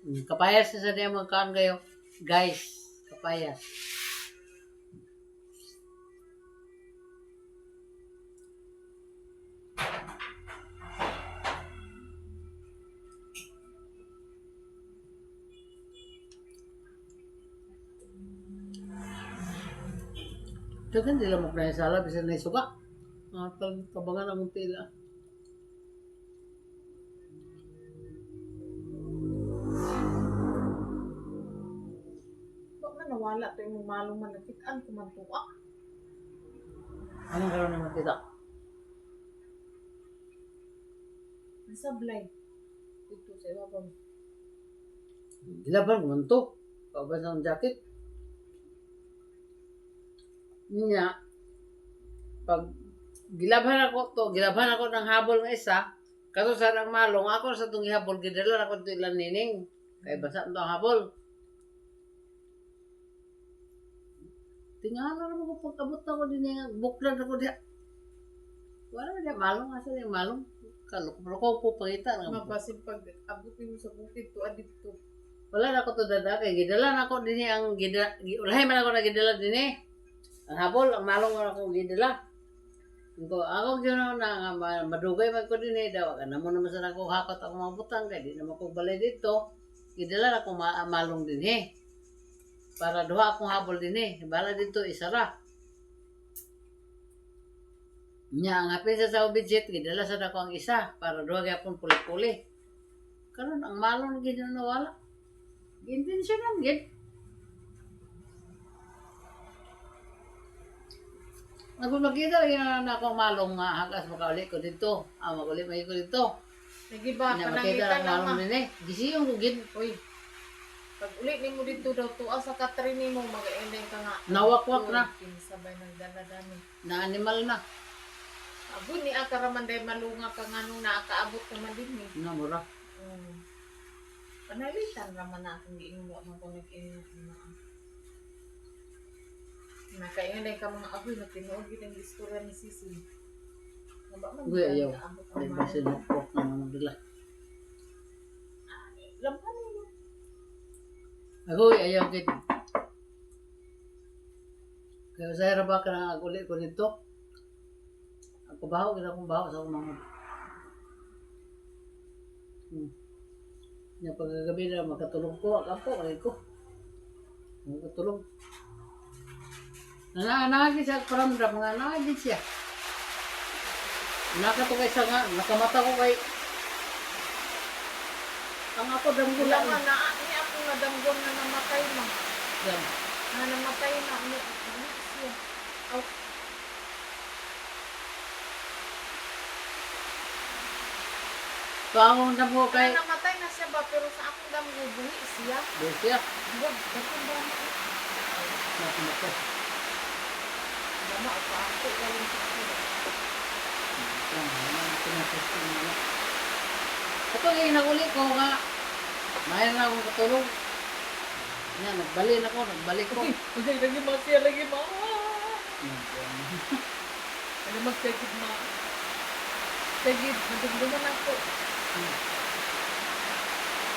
Kapayas na sa diya magkaan kayo. Guys, kapayas. Ito kan di lamok na yung sala, bisa na yung suka. Tabangan ang tila. Baka nawala to yung malong malakitaan kumantuwa. Anong karoon naman kita? Nasablay. Dito sa ibabaw. Gilaban mo ito. Kaubas ng jacket. Niya, pag gilaban ako ng habol ng isa, kaso sa ng malong, ako sa itong habol, gidala ako ito ilang nining. Kaya basa ito ang habol. Tingala naman ko pagkabot ako din yung buklan ako diya. Wala na diya, malong, asa yung malong. Kalukro ko po pangita. Mabasin pag abutin mo sa bukid to adito. Wala na ako to dada, kaya gidala na ako din ang ulahay man ako na gidala din ang habol, ang malong ako gidala. Ako gano'n na madugay man ko din daw. Kana mo naman sa ako hakot ako mabutang kaya di naman ko balay dito. Gidala na ako malong din para duha akong habol din bala dito isara. Nya nga pisa sa budget gidala sa dako ang isa para duha gyapon puli-puli. Karon ang malong gid na wala. Intensyonan gid. Ako makita lagi na ako malong nga hagas makauli ko dito. Makuli may ko dito. Nagiba Nya panangita makita ang lang malong ma. din Gisiyong ko gid. Uy. Pag uli ni mo dito daw tuwa sa katrini mo mag-ending ka nga. Nawakwak na. Kinsabay ng dala-dami. Na animal na. Abo ni akaraman day malunga ka nga nung nakaabot naman din eh. Na mura. Panalitan naman na akong giingwa man kung nag-ingwa na. Nakaingan day ka mga aboy na tinuod yun ang istorya ni Sisi. Naba man Uy, ayaw. nakaabot Ay ang ba sinukok na mga dila. Lampan mo. Ako ayaw gid. Kaya sa hira ba ka na aguli ko dito? Ako baho, gina akong baho sa akong mga. Yung pagkagabi na makatulog ko, ako, ay ko. Makatulog. Nanagin siya, paramdam nga, nanagin siya. Nakatugay sa nga, nakamata ko kay. Ang ako damgula Wala man na, ni ako nga damgon na namatay mo. Yan. Na namatay na, ano siya. Aw, Pangong na po kay. namatay na siya ba, pero sa akong damgo, bungi siya. Doon siya. Wag, bakit ba na? Nakamata. Lama, pa ako, galing sa siya. Ito yung naguli ko nga. Mayroon na akong katulog. Yan, nagbalik ko. Okay, lagi ma siya, lagi ma. Ano magsigid ma? Sigid, madugduman ako.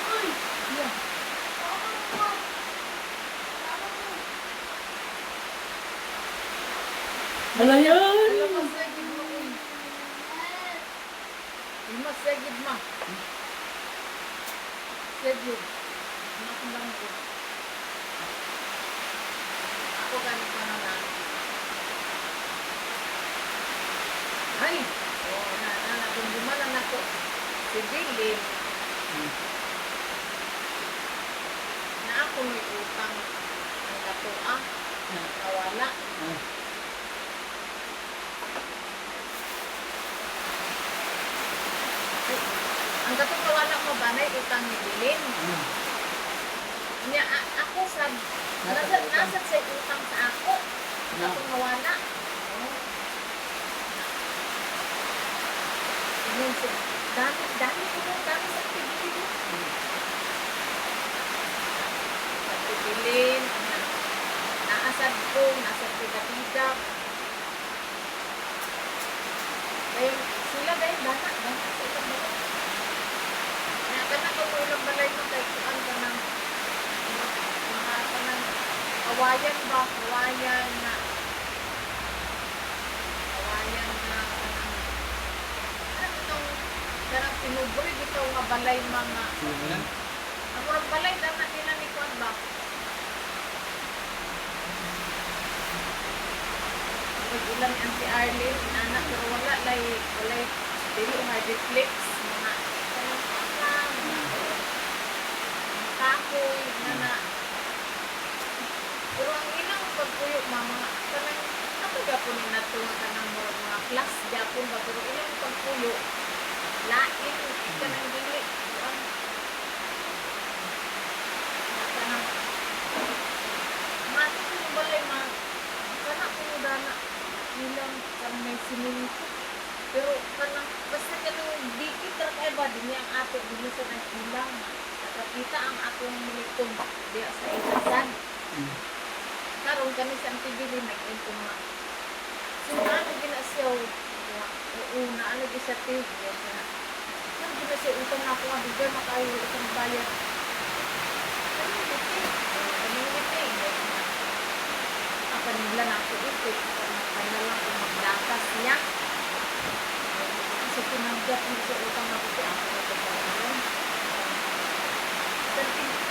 Ay, yeah. Hala yan! Alam mo, sigid mo. Ima, sigid ma. Sigid. Ano akong damgo? Ako ganit pa na lang. Ay! Oo, nagumduman na ako. Si Bilin. Na ako may utang. Ang katuwa. Nawala. Ang katong nawala mo ba na utang ni Bilin? Nya ako sa nasa sa utang sa ako. Katong nawala. Yung dami ko sa pigilin. Sa pigilin, naasad ko, nasa tiga-tiga. Dahil sila dahil bana sa ilang balay. Kaya ka na kung ilang balay mo, dahil kuan ka na kawayan ba? Kawayan na ano itong darang pinubri dito nga balay mga ang murag balay dana nila ni Kwan ba? Pag-ulan ni Auntie Arlene, anak, pero walay dili hardiflex, mga kanang paka, mga kahoy, na. Pero ang ilang pagpuyo, mga kanang, ako gapunin na ito, kanang mga class, Japon ba, pero ilang pagpuyo, lain, kanang dili, kanang, mati ko yung balay, kanak ko yung dana, ilang kanang may sininto. Pero kanang basta kanang dikit ra kay ba dinhi ang ato dinhi sa nagbilang. Nakakita ang atong militong diya sa ilasan. Karon kani sa tibili nag-ento nga. Sino ano gina siya una ano gi sa tiyo sa. Nang gina siya utang ako nga bigay makayo isang bayad. Apa nila na ako ito. Kaya lang kung magdakas niya. Kasi pinanggap niya sa utang ako siya. Ako na pagkakaroon.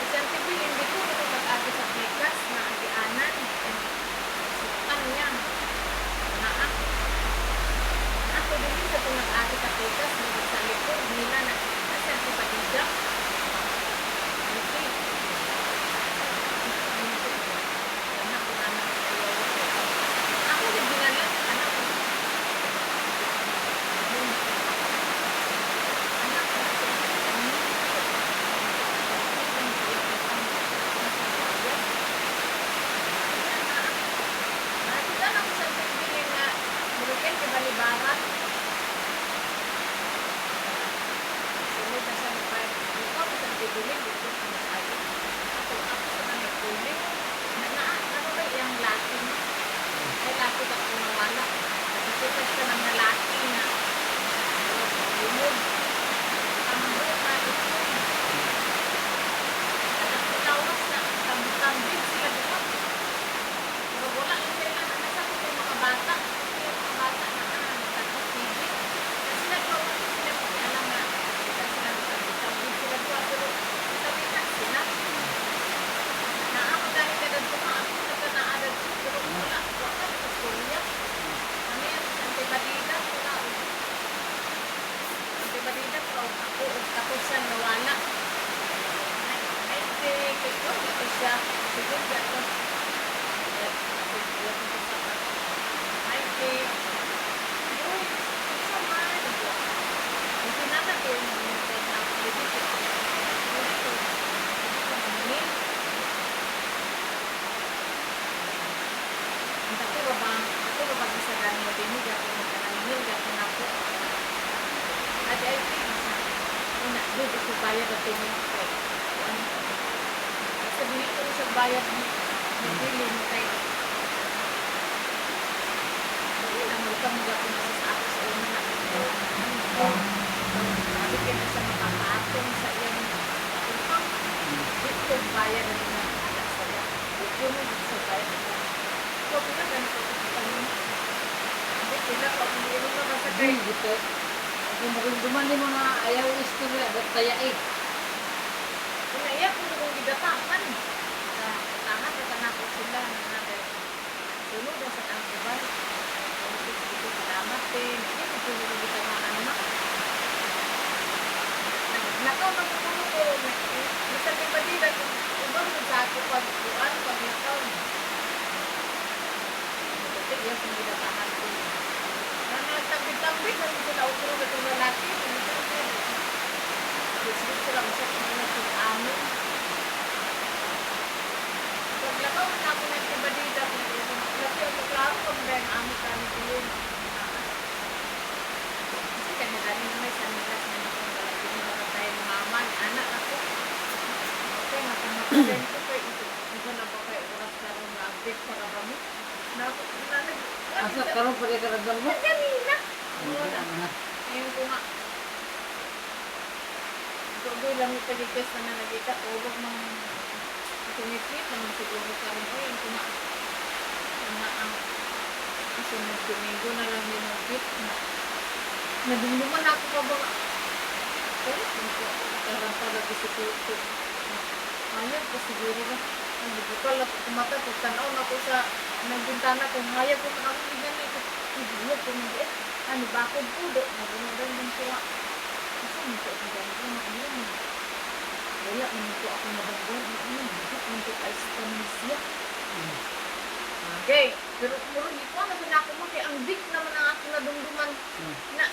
Isang tibilin dito. Ito mag-agi sa pekas na agianan. Sukan niya. Naak. Ako din sa kung mag-agi sa pekas. Sa likod nila na. Kasi ang sipatigap. Bayad at tingin ko. Sabihin ko sa bayad ni bilin kay. Hindi na magkamula ko na sa ako sa una na. Sabi ka na sa makakaatong sa iyang utang. Dito bayad na nila ala sa iya. Dito mo sa bayad na. So, ganito ko sa kanina. Hindi sila pa kung hindi mo masakay. Dito. Kung magulduman din mo na ayaw istorya, ba't kaya eh? Kung naiyak ko kung gidataman. Tahan na tanako sila na natin. Sunod na sa tangkubay. Dito salamat din. Hindi ko tulungan kita mga anak. Nakaw na po ko. Masabi pa dila kung ubang sa ako pag-uan, pag-nakaw. Mabuti yan kung gidataman ko. Nagtambit-tambit na sila utro na itong lalaki. Gusto sila usap na natin amin. Paglakaw na ako ng ibadida. Laki ako klaro kung ba yung amin kami yun. Kasi kanya-gani na may sanilas na itong lalaki. Hindi na tayo maman. Anak ako. Okay, matamakalan ko kayo. Ito na ba kayo oras na rin na-update para ba mo? Asa karon pa kay karadang mo? Kanina. Wala na. Ngayon ko nga. Doon lang yung pag-request na nakita. Tulog ng tumipit naman siguro karon ko yung ang sunod domingo na lang dinupit na nadumduman ako pa ba karang palagi si Tuto. Hayag ko siguro ba. Hindi ko pala kumata. Pagtanaw na ko sa nagbintana ko. Hayag ko na ako igan ito. Ibulog ko hindi. Ano bakod pudo. Nagunagan din ko nga. Kasi nito ako gano'n. Ano mo. Wala nito ako nabagod. Ano nito ay sa panisya. Okay. Pero muro hindi ko. Nasinako mo. Kaya ang big naman ang aking nadumduman. Na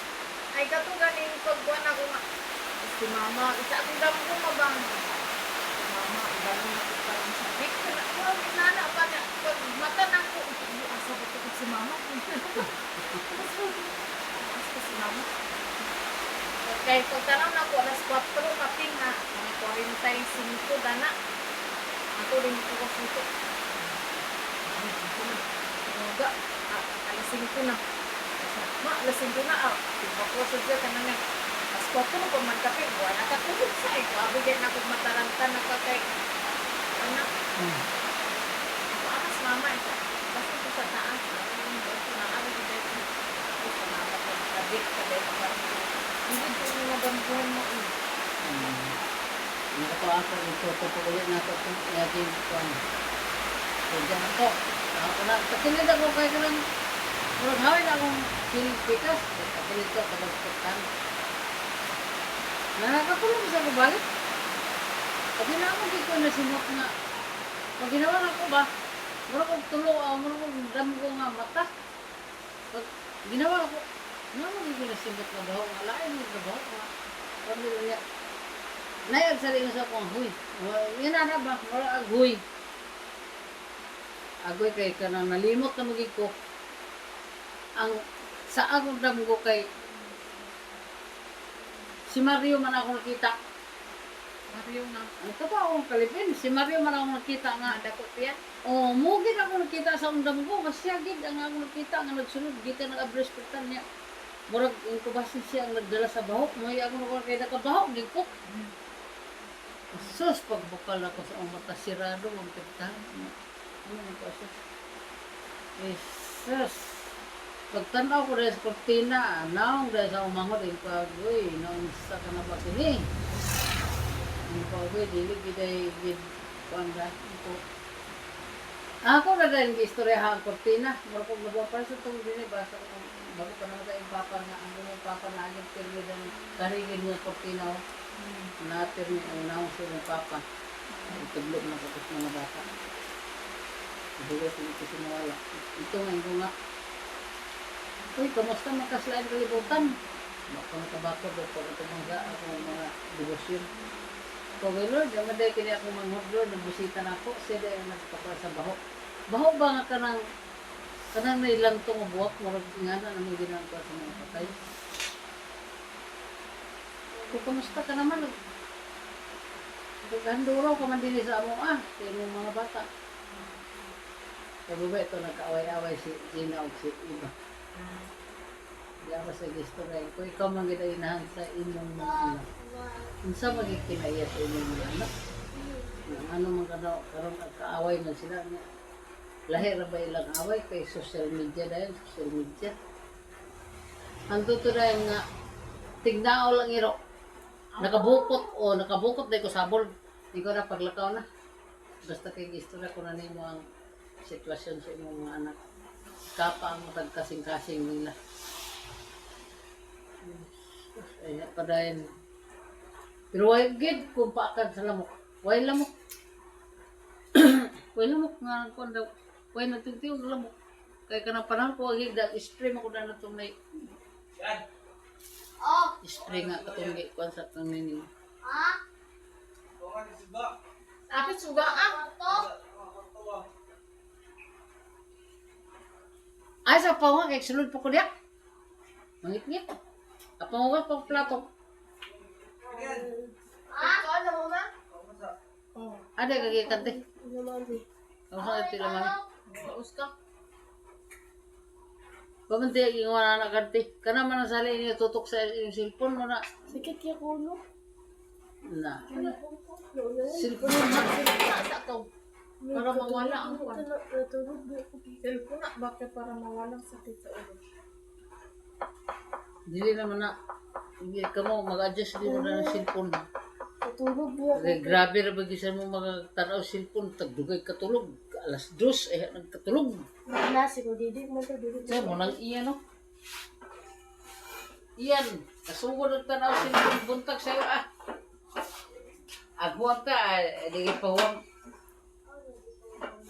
ay kato ganing pagkuhan ako nga. Si mama, isa akong damo ko mabang. Mama, ibang parang sabik. Well, nana pa niya. Pag mata na ko, asa ba ito si mama? Asa si mama? Okay, pagtanaw na ko, alas 4, kaping na, mga 45 dana. Ako rin ito ko sito. Umaga, alas 5 na. Ma, alas 5 na, pagpaposod siya ka na niya. As ko ko kung magkape, wala nakatulog sa ito. Abigyan na kung mataranta na ka kay anak. Amas mama ito. Basta ko sa taas. Basta na kami ito. Sa mama ko nakadik. Kada ito parang hindi ko yung nabambuhan mo. Hindi ko ako, ito po ulit na ito itong yakin ko. So, dyan ako. Ako na, patilid ako kaya ka lang. Murag hawin akong pilipikas. Patilid ko, kabagputan. Nakakatulong sa balik. Pag ginawa ko na simot nga. Pag ginawa na ko ba, mura ko tulo, mura ko dam ko nga mata. Pag ginawa ko, ginawa ko na simot na daw, alain mo na daw. Pamilya niya. Nayag sa rin sa kong huy. Yan na ba, mura agoy. Agoy kay ka nang nalimot na magig ko. Ang sa akong dam ko kay si Mario man ako nakita. Mario na. Ano ka ba akong kalipin? Si Mario man ako nakita nga. Dako piya. Oh, mugid ako nakita sa undam ko. Kasi agad ang ako nakita nga nagsunod. Gita nag-abres pitan niya. Murag yung kubasin siya ang nagdala sa bahok. May ako nakakita ka bahok. Gikok. Sus, pagbukal ako sa mata sirado. Ang pitan. Ano ang kasi? Sus. Pagtanaw ko dahil sa kortina, naong dahil sa umangod, yung pag-uwi, naong sa ka na ba sini. Yung pag-uwi, dili giday gid kuanda. Ako na dahil istorya ang kortina. Mura kong nagawa para sa itong din, basta ko bago pa naman yung papa na, ang yung papa na agad pirmi ng karigin yung kortina. Napirmi, ang naong siya ng papa. Itublog na kapos mga bata. Ibugas yung ito sinawala. Ito nga. Uy, kamusta makaslain kalibutan? Baka nakabako doon po ito mga mga debosyon. Kaya Lord, yung maday kini ako manghudlo, nagbusita na ako, sila yung nagpapala sa bahok. Bahok ba nga kanang nailang itong buwak, marag nga na namin ginagawa sa mga patay. Kung kamusta ka naman, naghanduraw ka man din sa amo sa inyong mga bata. Kaya ba ito nagkaaway-away si Gina o si Iba. Diyan sa gusto rin. Kung ikaw man kita inahan sa inyong mga anak, unsa magkikinaya sa inyong mga anak? Ano man karon kaaway man sila niya. Lahi ra ba ilang away kay social media dahil social media. Ando to dahil nga tignao lang iro. Nakabukot dahil ko sabol. Hindi ko na paglakaw na. Basta kay istorya ko na nimo ang sitwasyon sa inyong mga anak. Kapa ang matagkasing-kasing nila. Ay, padayon. Pero why gid kung paakan sa lamok. Why lamok? Why lamok nga kung daw. Why nagtitiw ng lamok. Kaya ka ng panahon ko, agig dahil spray mo ko na itong na spray nga katong kung sa kang ninin. Apit suga Ay, sa pawang, kaya sulod po ko diyak. Mangit-ngit. Apangugat po plato. Ano mo ma? Ada kagay kante. Ako sa ito naman. Baus ka? Pamanti, yung wala na kante. Kana man ang sali niya tutok sa yung cellphone mo na. Sakit ya kulo. Na. Cellphone. Cellphone mo. Sa to. mawala ang kuwan. Natulog mo ako. Pero po na, bakit para mawalang sakit sa ulo? Dili naman na. Hindi ka mo mag-adjust din mo na ng cellphone. Natulog mo ako. Kaya grabe ra bagisan mo magtanaw cellphone. Tagdugay katulog. Alas 2 eh nagkatulog. Nasi ko, didig mo to, didig Sir, mo nang iyan no? Iyan. Kasugod ang tanaw cellphone. Buntag sa'yo ah. Aghuwag ka. Hindi ka pahuwag.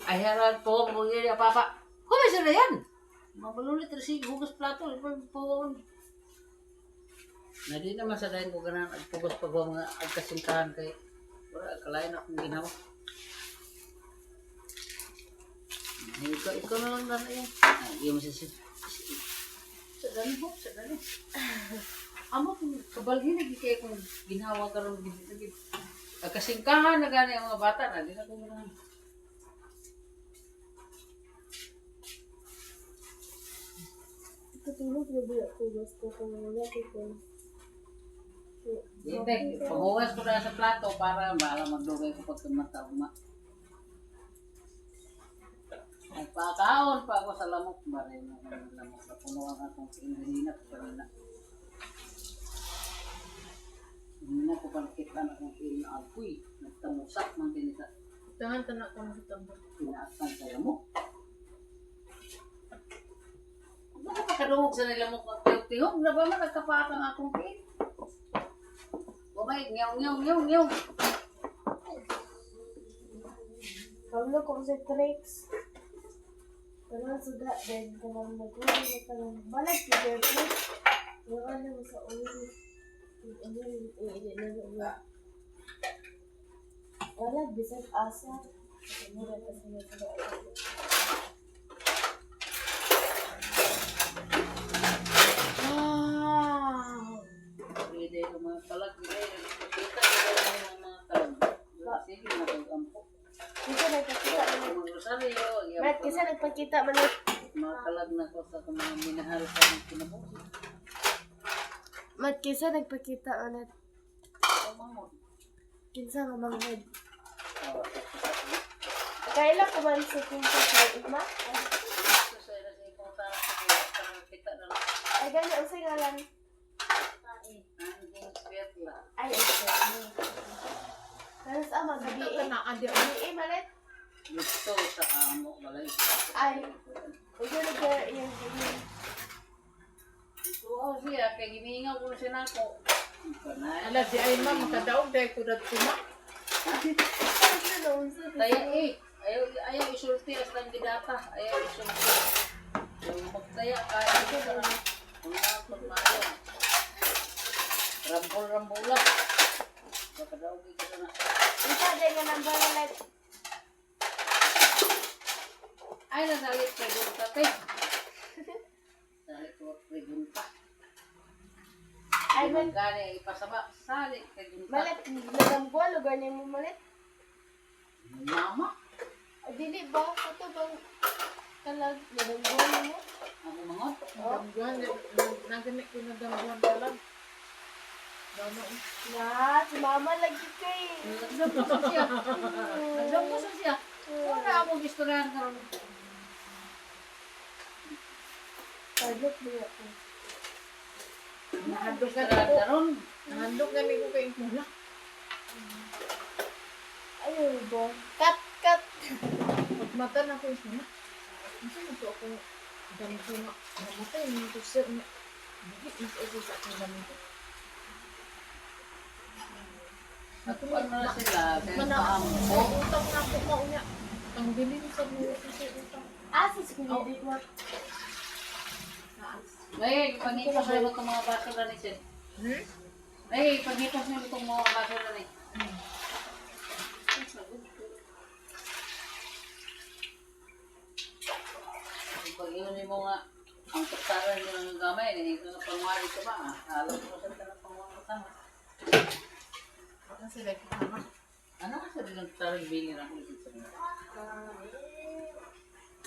Ay haran pahuwag mo yun papa. Kumay sila yan. Mabalulit rin si hugas plato. Pahuwag. Na di naman sa dahin ko ganan agpugos pag mga agkasintahan kay wala kalain akong ginawa. Ikaw na lang na yan. Hindi mo siya sa dali ho, sa dali. Amo kung kabalhin na kaya kung ginawa ka rin agkasingkahan na gani ang mga bata na di na kung ganahan. Natulog mo ba ako? Basta ko wala ko. Hindi, paghugas ko na sa plato para bala magdugay ko pag mata uma. Ay pakaon pa ako sa lamok ba rin ang lamok na puno ang akong pinahina ko kanina. Hindi na ko panakitan akong pinaapoy. Nagtamusak man din sa Tangan tanak ka mo sa tambak. pinaakan sa lamok. Ano ko makadungog sa nilamok ng tiyog-tiyog? Na ba man nagkapakang akong pin? Bumay, nyaw. Pablo ko sa tricks. Parang suga din. Parang nag-uwi na parang balag ko sa tricks. Yung ano mo sa ulo. Balag, bisag asa. Mura ka sa mga taga. Pwede yung mga talag. Kita yung mga talag. Sige, nagkampo. Kasi nagpakita. Mga rosaryo. Mat, kasi nagpakita man na. Mga talag na ko sa mga minahal sa mga kinabuhi. Mat, kasi nagpakita man na. Pamangod. Kinsa nga mga head. Kailan ko man sa kinsa sa ima? Gusto sa ina sa ikong tarang kita na lang. Ay, gano'n ang singalan. Ang Svetla. Ay, okay. Tapos ama, Ito gabi ka na, adi. malit. Gusto sa amo balay. Ay. Ito na ka yung ganyan. Oo siya, kaya gimingaw ko na siya nako. Ala, di ay ma, makadaog dahil ko na tuma. Ano na unsa? Kaya ayaw isulti as lang gidata. Ayaw isulti. Yung magtaya kaya ito na lang. Kung maayo. Rambol lang. Baka daw dito na. Isa din nga number ulit. Ay, nasalit kay Gunta, te. Salit ko pregunta. Ay, man. Gani, ipasaba. Salit kay Gunta. Malit. Nagambuan, lugar niya mo malit. Mama. Ay, dili ba? Ito bang talag? Nagambuan mo? Ako mangot. Dambuhan, nagamit ko na dambuhan ka lang. Dama, Na, si mama lagi kay. Nagsampusan siya. Nagsampusan siya. Wala akong istoryahan karon. Pagod mo ako. nahandog ka Istoryahan ko. karon. Nahandog ka ni ko kay Mula. Ayun ba? Cut, cut. Pagmata na ko yung Mula. Kasi ito ako dami ko nga. Namatay, hindi ko siya. Hindi ko sa aking dami ko. Natuan na sila. Kaya Manaan paampo. ko. Utang na ako maunya. Ang bilin sa mga utang. Asis ko hindi ko. Ay, panghitos na itong mga baso na ni Sid. Ay, panghitos na itong mga baso na ni. Pag yun mo nga, ang tuktaran nyo ng gamay, ito na pangwari ka ba? Alam mo sa ito na pangwari ka ba? Ano sila kasama? Ano ka sabi ng tuktaran bilin ako ulit sa mga?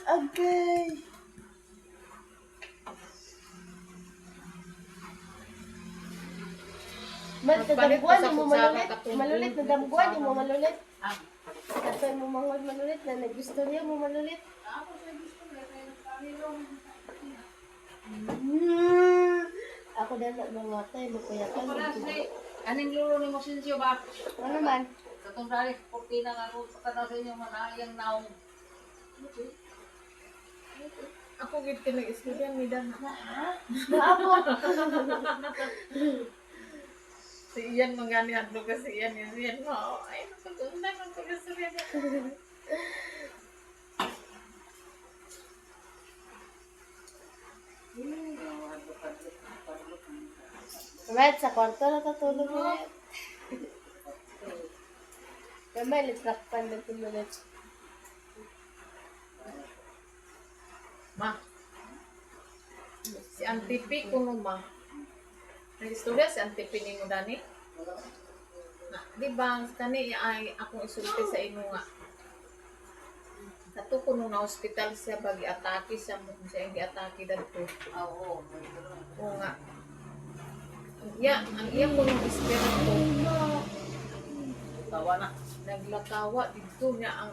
Okay. Mat, Magpalit nadamguan pa sa mo kutsara, malulit. katulong. Malulit, nadamguan mo malulit. Ah, Kasi mo mangod manulit na nag-istorya mo manulit. Ako sa gusto na kaya nagkalilo. Ako na mga tay, magpayakan. Wala si aning lulo ni Mosensyo ba? Ano man? Katong dali, portina nga ako pagkana sa inyo manayang naong. Ako gid ka nag-istorya ni Dan. Maabo. Si Ian mangani adto kasi Ian yan mo. Ay napagunda man ko istorya niya. Right, sa kwarto na tatulog mo. Kamay, litrakpan na tumulit. Ma. Si Auntie P kuno ma. Nag-istorya si Auntie P ni mo dani. Na, di ba kani ay akong isulti sa imo nga. Kato kuno na hospital siya bagi atake siya mo siya hindi atake dadto. Oo. Oo nga. Ang iya ko ng espiritu Tawa na. naglakawa dito niya ang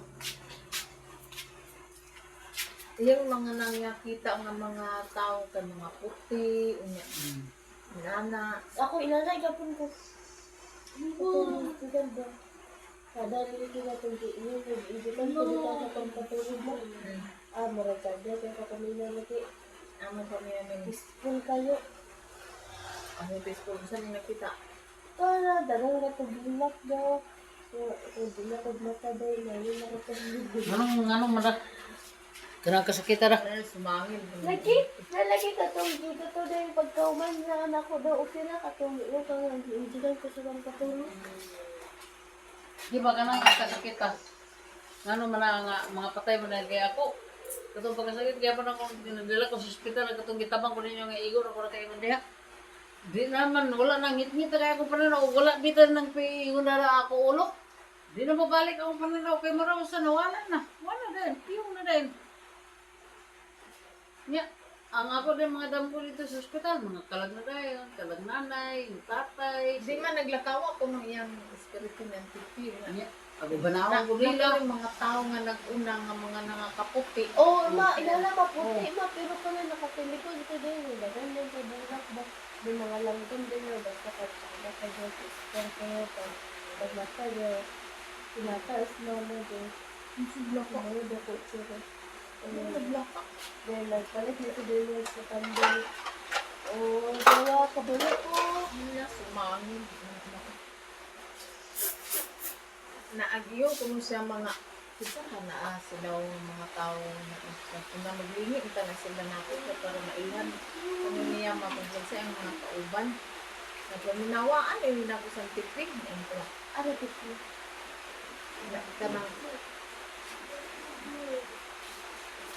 iyang mga nangakita nga mga tao kay mga puti unya nana Ako, inanay kapon ko. Ang ganda. Kada nilito na itong diin, nag-iibitan ko dito sa pampatulog mo. Marag kada, kaya kapamilya lagi. amo pa niya ng Peaceful kayo. ang peaceful sa nang nakita Para, darang na pag-ilak daw. Kung di na pag-mata daw, ngayon na kapag-ilak. Anong madak? Kanang kasakita ra. dahil sumangil Nalagi ka itong dito to daw yung pagkauman na anak ko daw. Okay na katong iyo kang nag-iibitan ko sa pampatulog. Di ba kanang kasakita? Ngano man nga mga patay mo na kaya ako. Katong pagkasakit kaya pa na akong dinadala ko sa ospital katong gitabang ko ninyo nga igor ako na kayo diha. Di naman wala nang ngit-ngit kaya ako pa na wala bitan ng piingon na ako ulo. Di na mabalik ako pa na kay maraw sa nawalan na. Wala din, piyong na din. Nya, ang ako din mga dampo dito sa ospital, mga kalag na dayon, kalag nanay, tatay. di man naglakawa ko ng iyang espiritu ng tipi Nya, ako banawang ko nila. yung mga tao nga nag-una nga mga nangakaputi Oo, inala maputi ma, pero kung nakatilikod ito din, ganyan din sa bulak ba? May mga langgam din na basta katsada ka dyan, sister kayo, pag mata nyo, tinataas na mo din. ang sigla ko Ano ba ko sila? naglaka Then, nagpalit nito din yung sa tanday. Oo, gawa, kabalo ko. niya sumangil naagyo kung siya mga kita ka na sila mga tao na kung na maglingi ita na sila natin para mailan kung niya mapagod sa ang mga kauban na paminawaan eh na ko sa tipig ang pala Ano tipo?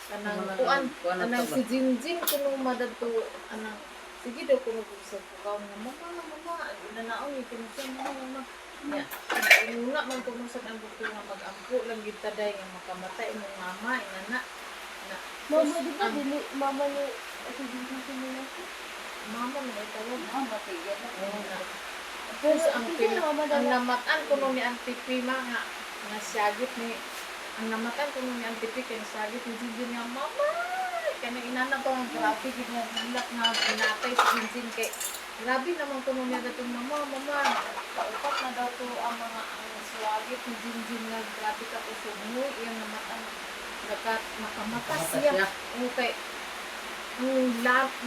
kanang Wala kuan kuan anang na si Jinjin kuno madadto anang sige daw kuno sa pukaw nga mama nanaon ito siya mama ya una man kuno sa ang doktor nga mag-ampo lang gid taday nga makamatay imong mama inana na Mama, di ba dili? Mama ni, ako din ko nila. mama man ay tawag Ah, matigyan na. oo na Pero, tapos ang sige, mama ang dala. namatan kuno ni Auntie Pima nga syagit ni ang namatan kuno ni Auntie Pima kay syagit ni Jinjin nga mama kanang inana to ang grabe gid nga hilak nga pinatay si Jinjin kay grabe naman kuno niya datong mama paupat na daw to ang mga ang syagit ni Jinjin nga grabe ka to sugmoy iyang namatan nakamatay siya okay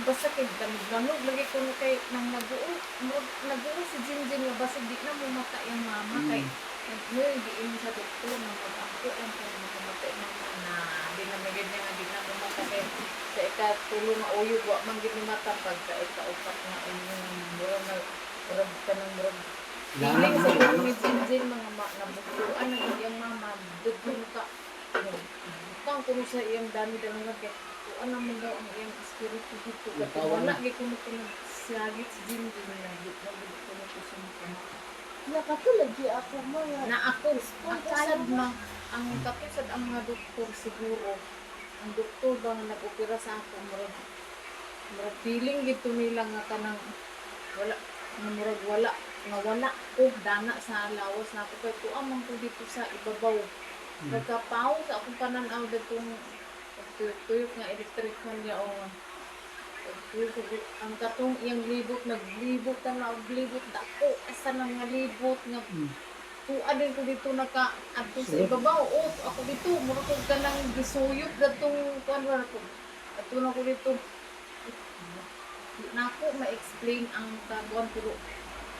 basta kay ganog lagi ko kay nang naguo si Jinjin nga basta di na mo mata yung mama kay nagmoy diin sa doktor na mag-ampo ang kay makamatay mama na di na magid niya nga di na mo mata kay sa ikatulo nga uyog wa man gid ni mata pag sa ikaupat nga inyong murag kanang murag feeling sa dulo ni Jinjin mga nabutuan na gid yung mama dugtong ka butang kuno sa iyang dami-dami nga kay ano mo daw ang iyang espiritu dito kasi wala gay kuno sinagit si Jinjin na dito kuno ko sa mga Nakatulad di ako mga. na ako sad ma ang kapisad ang mga doktor siguro ang doktor ba nga nag-opera sa ako murag feeling gito nila nga kanang wala nga murag wala nga wala ko dana sa lawas na ako kay tuwa man ko dito sa ibabaw. Nagkapaw sa akong pananaw datong tuyok nga electric man niya o ang katong iyang libot naglibot na naglibot dako asa nang nga libot nga tuwa din ko dito naka adto sa ibabaw o ako dito mura ko kanang gisuyot datong kuan ra ko adto na ko dito na ako ma-explain ang kaguan pero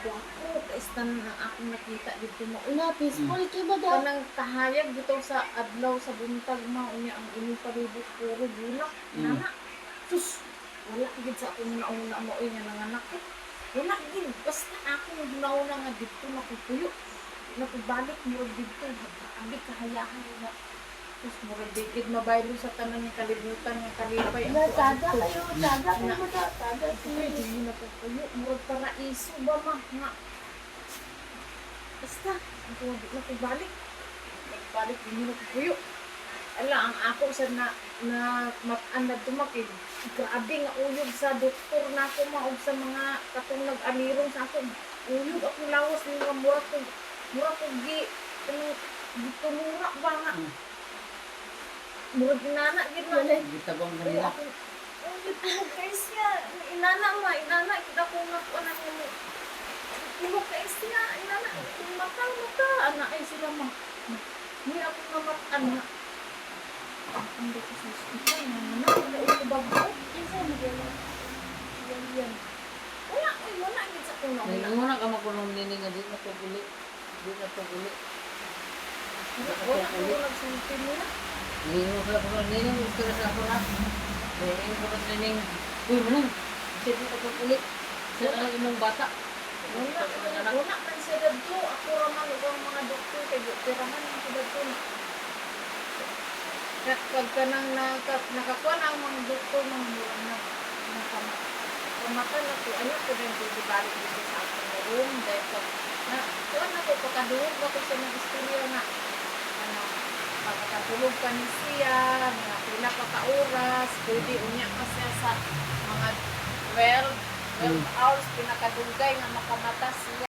kung ako kaistan ang akong nakita dito mo Una, peaceful kay ba daw? kanang kahayag dito sa adlaw sa buntag ma unya ang inyong palibot puro bulak nana sus wala gid sa akong nauna mo nga nanganak ko wala gid basta ako nauna nga dito nakupuyo nakubalik mo dito abi kahayahan nga sus mura digid mabaylo sa tanan ng kalibutan nga kalipay ang Tada kuan ko. kayo, tada kayo ba daw? Tada Pwede kayo. mo napupuyo, murag paraiso ba ma nga. Basta, ako nakibalik. Nagbalik din mo napupuyo. Ala, ang ako sa na mat-anad tumakid. Grabe nga uyog sa doktor na ako maog sa mga katong nag-alirong sa ako. Uyog ako lawas ng mga mura ko gitunura ba nga. Murag inana gid man. Gitabang Pero kanila. ako, ang gitulog kayo siya. Inana, kita ko nga po anak mo. Gitulog kayo siya, inana, mata, anak ay sila ma. Hindi ako naman, anak. Ang dito sa hospital, anak, wala ito bago. Isa mo gano'n. Yan. Wala, gid sa kuno. Nanguna ka makulong nini nga di na to uli. Di na to uli. Wala ko nagsulti mo na. Ningo ka kulong nini gusto ka sa ako na. Ningo ka kulong nini. Uy, manang. Sige ka to uli. Sa lang imong bata. Wala man sa dadto. Ako raman ang mga doktor kay doktor raman ang sa dadto. Pagka nang nakakuha na ang mga doktor ng murang na pamakan ako, ano ko din dito balik dito sa akong room dahil pag kuha na ko pagkadulog ako sa mga istorya na pagkatulog pa ni siya na pila pa ka oras pwede unya pa siya sa mga 12 hours pinakadugay nga makamata siya